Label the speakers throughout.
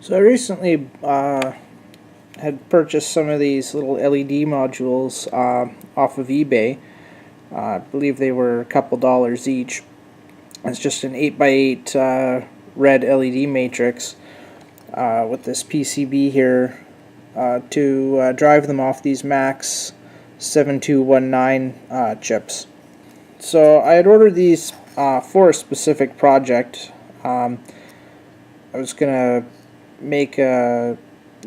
Speaker 1: So I recently had purchased some of these little LED modules off of eBay. I believe they were a couple dollars each. It's just an 8x8 red LED matrix with this PCB here to drive them off these Max 7219 chips. So I had ordered these for a specific project. I was going to make a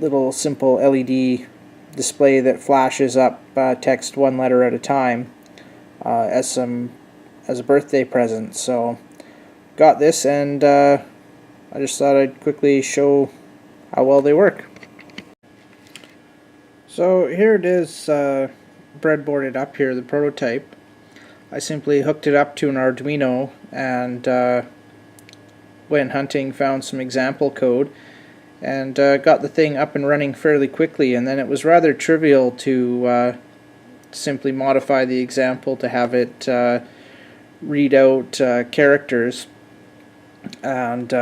Speaker 1: little simple LED display that flashes up text one letter at a time as a birthday present. So got this, and I just thought I'd quickly show how well they work. So here it is, breadboarded up here, the prototype. I simply hooked it up to an Arduino and went hunting, found some example code, and got the thing up and running fairly quickly. And then it was rather trivial to simply modify the example to have it read out characters and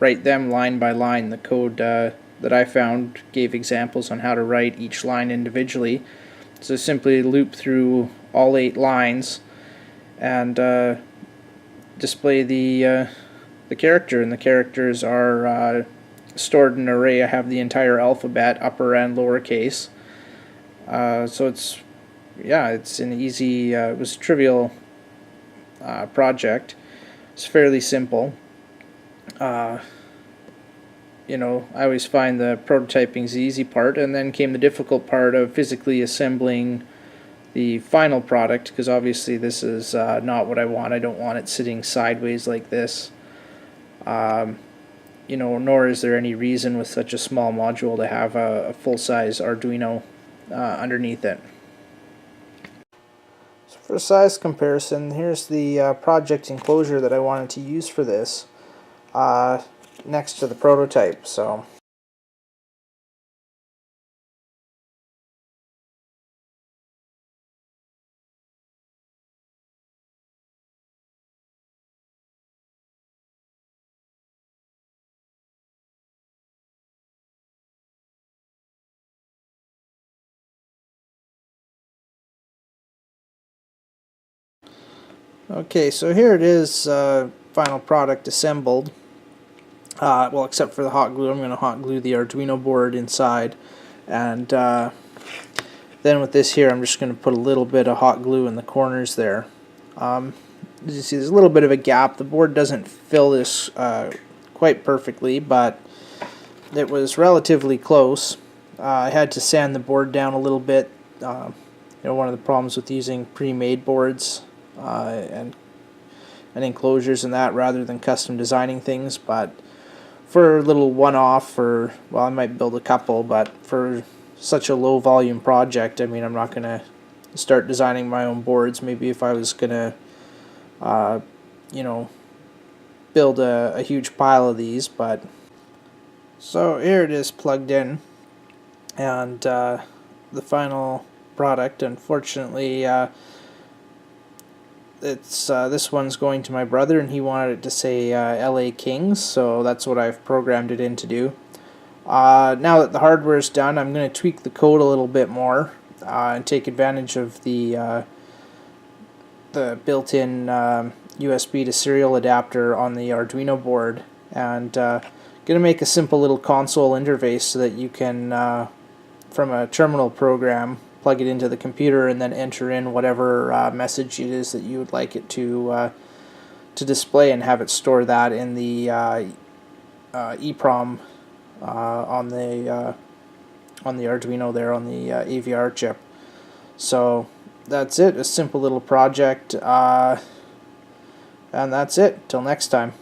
Speaker 1: write them line by line. The code that I found gave examples on how to write each line individually. So simply loop through all 8 lines and display the character, and the characters are stored in an array. I have the entire alphabet, upper and lowercase. So it's an easy, it was a trivial project. It's fairly simple. You know, I always find the prototyping's the easy part, and then came the difficult part of physically assembling the final product, because obviously this is not what I want. I don't want it sitting sideways like this. You know, nor is there any reason with such a small module to have a full-size Arduino underneath it. So for size comparison, here's the project enclosure that I wanted to use for this next to the prototype. So okay, so here it is, final product assembled. Well, except for the hot glue. I'm going to hot glue the Arduino board inside, and then with this here I'm just going to put a little bit of hot glue in the corners there. As you see, there's a little bit of a gap. The board doesn't fill this quite perfectly, but it was relatively close. I had to sand the board down a little bit. You know, one of the problems with using pre-made boards and enclosures and that, rather than custom designing things. But for a little one-off, or, well, I might build a couple, but for such a low volume project, I mean, I'm not going to start designing my own boards. Maybe if I was going to you know, build a huge pile of these. But so here it is plugged in, and the final product. Unfortunately, it's this one's going to my brother, and he wanted it to say LA Kings, so that's what I've programmed it in to do. Now that the hardware is done, I'm going to tweak the code a little bit more and take advantage of the built-in USB to serial adapter on the Arduino board, and going to make a simple little console interface so that you can, from a terminal program, plug it into the computer and then enter in whatever message it is that you would like it to display, and have it store that in the EEPROM on the Arduino there on the AVR chip. So that's it, a simple little project, and that's it. Till next time.